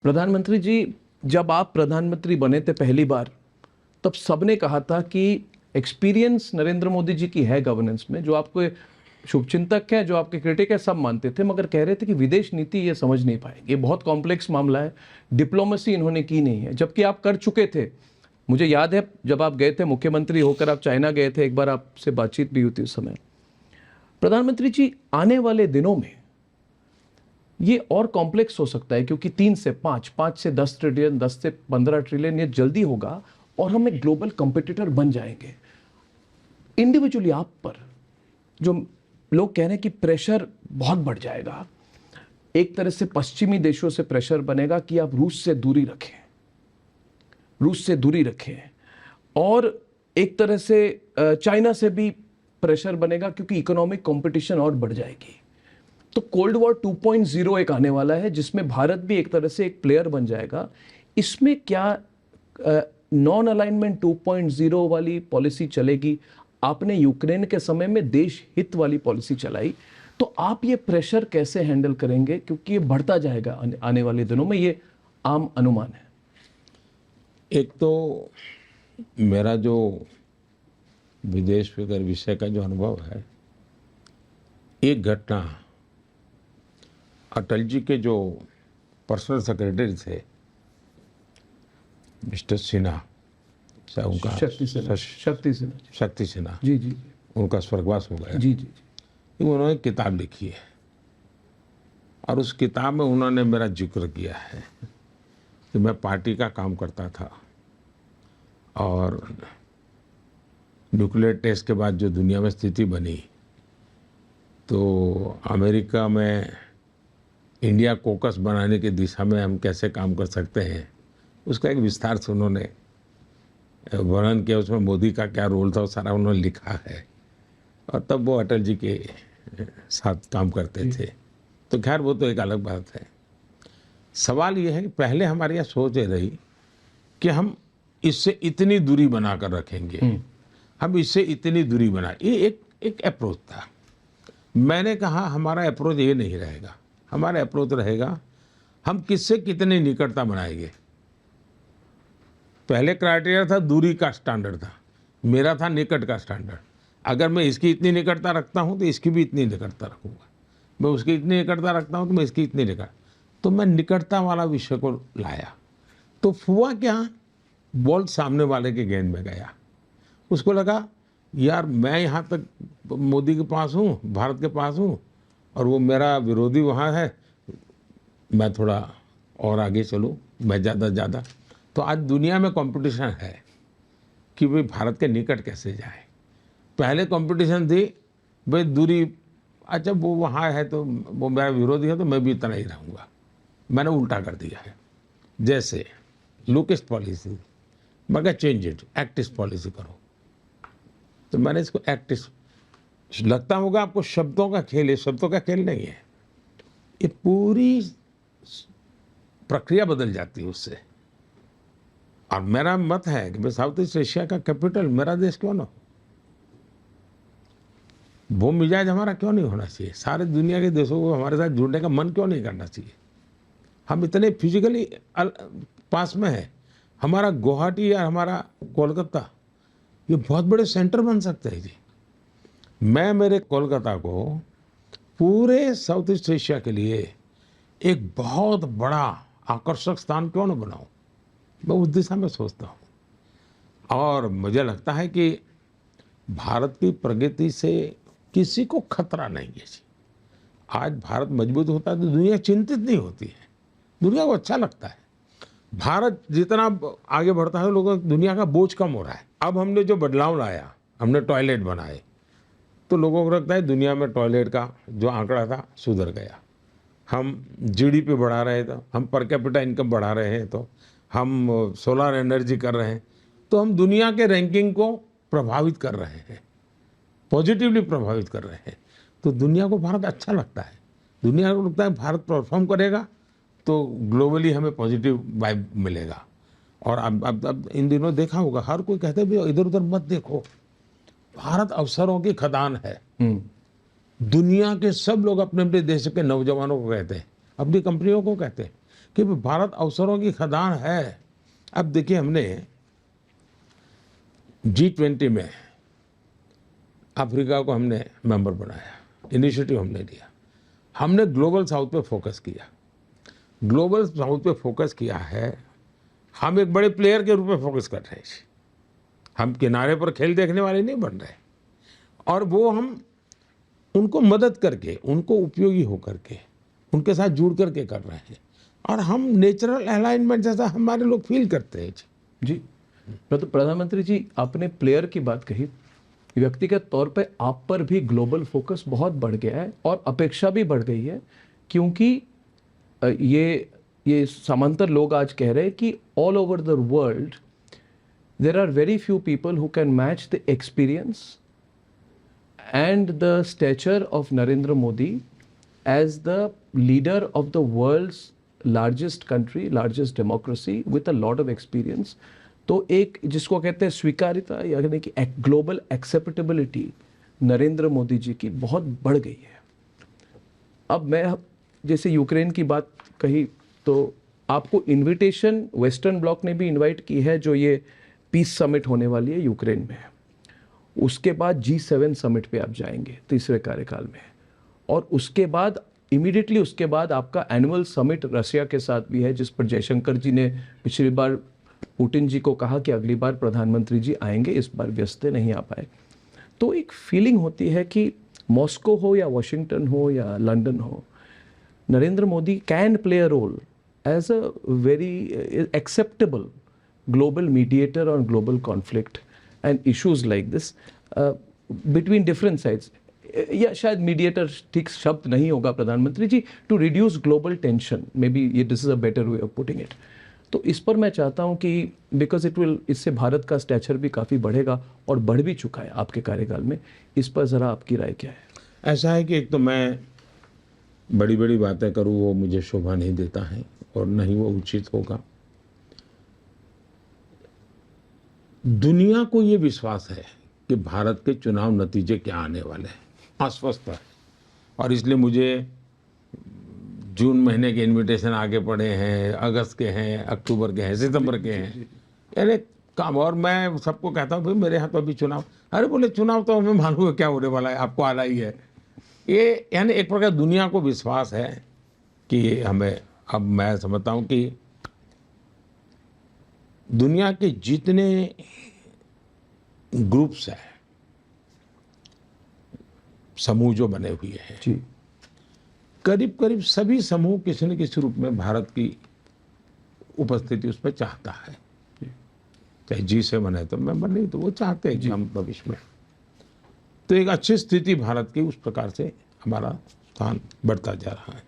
प्रधानमंत्री जी, जब आप प्रधानमंत्री बने थे पहली बार, तब सबने कहा था कि एक्सपीरियंस नरेंद्र मोदी जी की है गवर्नेंस में। जो आपको शुभचिंतक है, जो आपके क्रिटिक है, सब मानते थे, मगर कह रहे थे कि विदेश नीति ये समझ नहीं पाएंगे, बहुत कॉम्प्लेक्स मामला है, डिप्लोमेसी इन्होंने की नहीं है, जबकि आप कर चुके थे। मुझे याद है जब आप गए थे मुख्यमंत्री होकर, आप चाइना गए थे, एक बार आपसे बातचीत भी हुई थी उस समय। प्रधानमंत्री जी, आने वाले दिनों में ये और कॉम्प्लेक्स हो सकता है, क्योंकि 3 से 5, 5 से 10 ट्रिलियन, 10 से 15 ट्रिलियन ये जल्दी होगा और हम एक ग्लोबल कॉम्पिटिटर बन जाएंगे। इंडिविजुअली आप पर जो लोग कह रहे हैं कि प्रेशर बहुत बढ़ जाएगा, एक तरह से पश्चिमी देशों से प्रेशर बनेगा कि आप रूस से दूरी रखें, रूस से दूरी रखें, और एक तरह से चाइना से भी प्रेशर बनेगा क्योंकि इकोनॉमिक कंपटीशन और बढ़ जाएगी। तो कोल्ड वॉर 2.0 एक आने वाला है, जिसमें भारत भी एक तरह से एक प्लेयर बन जाएगा। इसमें क्या नॉन अलाइनमेंट 2.0 वाली पॉलिसी चलेगी? आपने यूक्रेन के समय में देश हित वाली पॉलिसी चलाई, तो आप ये प्रेशर कैसे हैंडल करेंगे? क्योंकि ये बढ़ता जाएगा आने वाले दिनों में, ये आम अनुमान है। एक तो मेरा जो विदेश फिक्र विषय का जो अनुभव है, एक घटना अटल जी के जो पर्सनल सेक्रेटरी थे मिस्टर सिन्हा, उनका शक्ति सिन्हा जी जी, उनका स्वर्गवास हो गया। जी जी जी। उन्होंने किताब लिखी है और उस किताब में उन्होंने मेरा जिक्र किया है कि मैं पार्टी का काम करता था और न्यूक्लियर टेस्ट के बाद जो दुनिया में स्थिति बनी, तो अमेरिका में इंडिया कोकस बनाने की दिशा में हम कैसे काम कर सकते हैं, उसका एक विस्तार से उन्होंने वर्णन किया। उसमें मोदी का क्या रोल था, वो सारा उन्होंने लिखा है। और तब वो अटल जी के साथ काम करते थे। तो खैर वो तो एक अलग बात है। सवाल ये है कि पहले हमारी यह सोच ये रही कि हम इससे इतनी दूरी बना कर रखेंगे, हम इससे इतनी दूरी बना, ये एक अप्रोच था। मैंने कहा हमारा अप्रोच ये नहीं रहेगा, हमारा अप्रोच रहेगा हम किससे कितनी निकटता बनाएंगे। पहले क्राइटेरिया था दूरी का स्टैंडर्ड था, मेरा था निकट का स्टैंडर्ड। अगर मैं इसकी इतनी निकटता रखता हूं तो इसकी भी इतनी निकटता रखूंगा, मैं उसकी इतनी निकटता रखता हूं तो मैं इसकी इतनी निकट, तो मैं निकटता वाला विषय को लाया। तो हुआ क्या, बॉल सामने वाले के गेंद में गया। उसको लगा यार मैं यहाँ तक मोदी के पास हूँ, भारत के पास हूँ, और वो मेरा विरोधी वहाँ है, मैं थोड़ा और आगे चलूँ, मैं ज़्यादा। तो आज दुनिया में कंपटीशन है कि भाई भारत के निकट कैसे जाए। पहले कंपटीशन थी भाई दूरी, अच्छा वो वहाँ है तो वो मेरा विरोधी है तो मैं भी इतना ही रहूँगा। मैंने उल्टा कर दिया है। जैसे लुकिस्ट पॉलिसी, मगर चेंज इट, एक्टिस्ट पॉलिसी करो। तो मैंने इसको एक्टिस्ट, लगता होगा आपको शब्दों का खेल है, शब्दों का खेल नहीं है, ये पूरी प्रक्रिया बदल जाती है उससे। और मेरा मत है कि भाई साउथ ईस्ट एशिया का कैपिटल मेरा देश क्यों ना हो, वो मिजाज हमारा क्यों नहीं होना चाहिए, सारे दुनिया के देशों को हमारे साथ जुड़ने का मन क्यों नहीं करना चाहिए। हम इतने फिजिकली पास में है, हमारा गुवाहाटी या हमारा कोलकाता ये बहुत बड़े सेंटर बन सकते हैं जी। मैं मेरे कोलकाता को पूरे साउथ ईस्ट एशिया के लिए एक बहुत बड़ा आकर्षक स्थान क्यों न बनाऊं, मैं उस दिशा में सोचता हूं। और मुझे लगता है कि भारत की प्रगति से किसी को खतरा नहीं है जी। आज भारत मजबूत होता है तो दुनिया चिंतित नहीं होती है, दुनिया को अच्छा लगता है। भारत जितना आगे बढ़ता है लोगों को दुनिया का बोझ कम हो रहा है। अब हमने जो बदलाव लाया, हमने टॉयलेट बनाए, तो लोगों को लगता है दुनिया में टॉयलेट का जो आंकड़ा था सुधर गया। हम जीडीपी बढ़ा रहे थे, हम पर कैपिटा इनकम बढ़ा रहे हैं, तो हम सोलर एनर्जी कर रहे हैं, तो हम दुनिया के रैंकिंग को प्रभावित कर रहे हैं, पॉजिटिवली प्रभावित कर रहे हैं। तो दुनिया को भारत अच्छा लगता है, दुनिया को लगता है भारत परफॉर्म करेगा तो ग्लोबली हमें पॉजिटिव वाइब मिलेगा। और अब इन दिनों देखा होगा, हर कोई कहते भी इधर उधर मत देखो, भारत अवसरों की खदान है। दुनिया के सब लोग अपने अपने देश के नौजवानों को कहते हैं, अपनी कंपनियों को कहते हैं कि भारत अवसरों की खदान है। अब देखिए, हमने G20 में अफ्रीका को हमने मेंबर बनाया, इनिशिएटिव हमने लिया, हमने ग्लोबल साउथ पे फोकस किया। ग्लोबल साउथ पे फोकस किया है, हम एक बड़े प्लेयर के रूप में फोकस कर रहे हैं। हम किनारे पर खेल देखने वाले नहीं बन रहे, और वो हम उनको मदद करके, उनको उपयोगी होकर के, उनके साथ जुड़ करके कर रहे हैं, और हम नेचुरल अलाइनमेंट जैसा हमारे लोग फील करते हैं जी। प्रधानमंत्री जी, आपने प्लेयर की बात कही, व्यक्तिगत तौर पे आप पर भी ग्लोबल फोकस बहुत बढ़ गया है और अपेक्षा भी बढ़ गई है, क्योंकि ये समांतर लोग आज कह रहे हैं कि all over the world there are very few people who can match the experience and the stature of Narendra Modi as the leader of the world's largest country, largest democracy with a lot of experience. तो एक जिसको कहते हैं स्वीकार्यता, यानी कि global acceptability Narendra Modi ji की बहुत बढ़ गई है। अब मैं जैसे यूक्रेन की बात कही, तो आपको इनविटेशन वेस्टर्न ब्लॉक ने भी इनवाइट की है, जो ये पीस समिट होने वाली है यूक्रेन में। उसके बाद G7 समिट पे आप जाएंगे तीसरे कार्यकाल में, और उसके बाद इमीडिएटली उसके बाद आपका एनुअल समिट रशिया के साथ भी है, जिस पर जयशंकर जी ने पिछली बार पुतिन जी को कहा कि अगली बार प्रधानमंत्री जी आएंगे, इस बार व्यस्त नहीं आ पाए। तो एक फीलिंग होती है कि मॉस्को हो या वॉशिंगटन हो या लंदन हो, Narendra Modi can play a role as a very acceptable global mediator on global conflict and issues like this between different sides. या शायद मीडिएटर ठीक शब्द नहीं होगा प्रधानमंत्री ji, to reduce global tension, maybe ये this is a better way of putting it. तो इस पर मैं चाहता हूँ कि बिकॉज इट विल, इससे भारत का स्टैचर भी काफ़ी बढ़ेगा और बढ़ भी चुका है आपके कार्यकाल में, इस पर ज़रा आपकी राय क्या है? ऐसा है कि एक तो मैं बड़ी बड़ी बातें करूँ वो मुझे शोभा नहीं देता है, और न ही वो उचित होगा। दुनिया को ये विश्वास है कि भारत के चुनाव नतीजे क्या आने वाले हैं, आश्वस्त है, और इसलिए मुझे जून महीने के इनविटेशन आगे पड़े हैं, अगस्त के हैं, अक्टूबर के हैं, सितंबर के हैं, यानी काम। और मैं सबको कहता हूँ भाई मेरे यहाँ तो अभी चुनाव, अरे बोले चुनाव तो हमें मालूम है क्या होने वाला है, आपको आना ही है। ये यानी एक प्रकार दुनिया को विश्वास है कि हमें, अब मैं समझता हूँ कि दुनिया के जितने ग्रुप्स हैं, समूह जो बने हुए हैं जी, करीब करीब सभी समूह किसी न किसी रूप में भारत की उपस्थिति उस पर चाहता है। चाहे G7 है तो मेंबर, नहीं तो वो चाहते हैं कि हम भविष्य में, तो एक अच्छी स्थिति भारत की, उस प्रकार से हमारा स्थान बढ़ता जा रहा है।